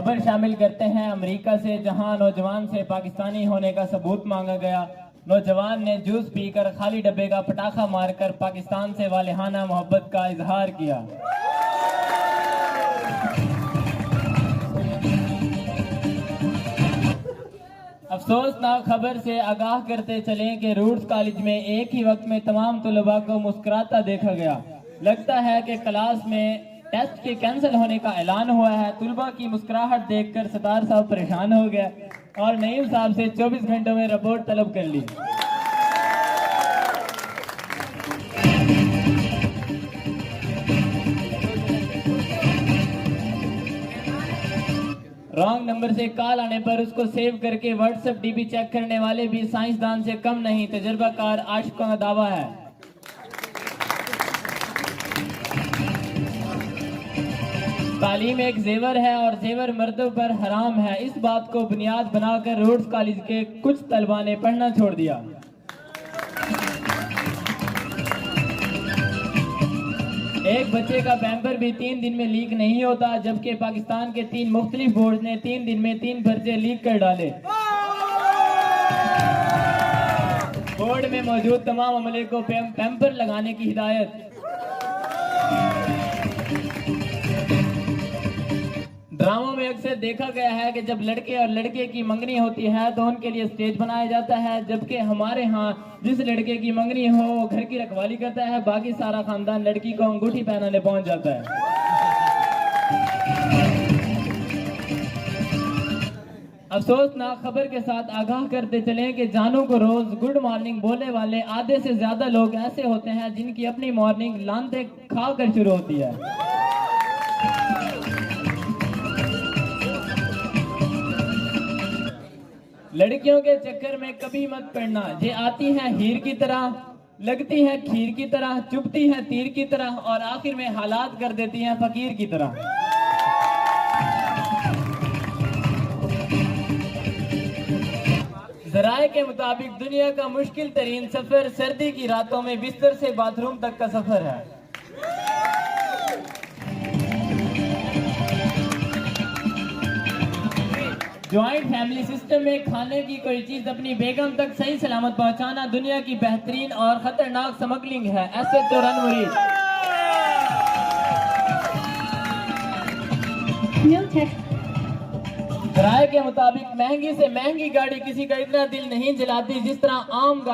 खबर शामिल करते हैं अमेरिका से, जहां नौजवान से पाकिस्तानी होने का सबूत मांगा गया। नौजवान ने जूस पीकर खाली डब्बे का पटाखा मारकर पाकिस्तान से वालिहाना मोहब्बत का इजहार किया। अफसोसनाक खबर से आगाह करते चलें कि रूट्स कॉलेज में एक ही वक्त में तमाम तलबा को मुस्कुराता देखा गया। लगता है कि क्लास में टेस्ट के कैंसिल होने का ऐलान हुआ है। तलबा की मुस्कुराहट देखकर सतार साहब परेशान हो गए और नईम साहब से 24 घंटों में रिपोर्ट तलब कर ली। रॉन्ग नंबर से कॉल आने पर उसको सेव करके व्हाट्सएप डीपी चेक करने वाले भी साइंसदान से कम नहीं, तजुर्बाकार आशिकों का दावा है। तालीम एक जेवर है और जेवर मर्दों पर हराम है। इस बात को बुनियाद बनाकर रोड्स कॉलेज के कुछ तलबा ने पढ़ना छोड़ दिया। एक बच्चे का पैम्पर भी 3 दिन में लीक नहीं होता, जबकि पाकिस्तान के 3 मुख्तलिफ बोर्ड ने 3 दिन में 3 पर्चे लीक कर डाले। बोर्ड में मौजूद तमाम अमले को पैम्पर लगाने की हिदायत। ड्रामों में अक्सर देखा गया है कि जब लड़के और लड़के की मंगनी होती है तो उनके लिए स्टेज बनाया जाता है, जबकि हमारे यहाँ जिस लड़के की मंगनी हो वो घर की रखवाली करता है, बाकी सारा खानदान लड़की को अंगूठी पहनाने पहुंच जाता है। अफसोसनाक खबर के साथ आगाह करते चलें कि जानू को रोज गुड मॉर्निंग बोलने वाले आधे से ज्यादा लोग ऐसे होते हैं जिनकी अपनी मॉर्निंग लानते खा कर शुरू होती है। लड़कियों के चक्कर में कभी मत पड़ना। ये आती है हीर की तरह, लगती है खीर की तरह, चुभती है तीर की तरह और आखिर में हालात कर देती हैं फकीर की तरह। जराए के मुताबिक दुनिया का मुश्किल तरीन सफर सर्दी की रातों में बिस्तर से बाथरूम तक का सफर है। ज्वाइंट फैमिली सिस्टम में खाने की कोई चीज अपनी बेगम तक सही सलामत पहुंचाना दुनिया की बेहतरीन और खतरनाक स्मगलिंग है। SHO रनमुरीद। राय के मुताबिक महंगी से महंगी गाड़ी किसी का इतना दिल नहीं जलाती जिस तरह आम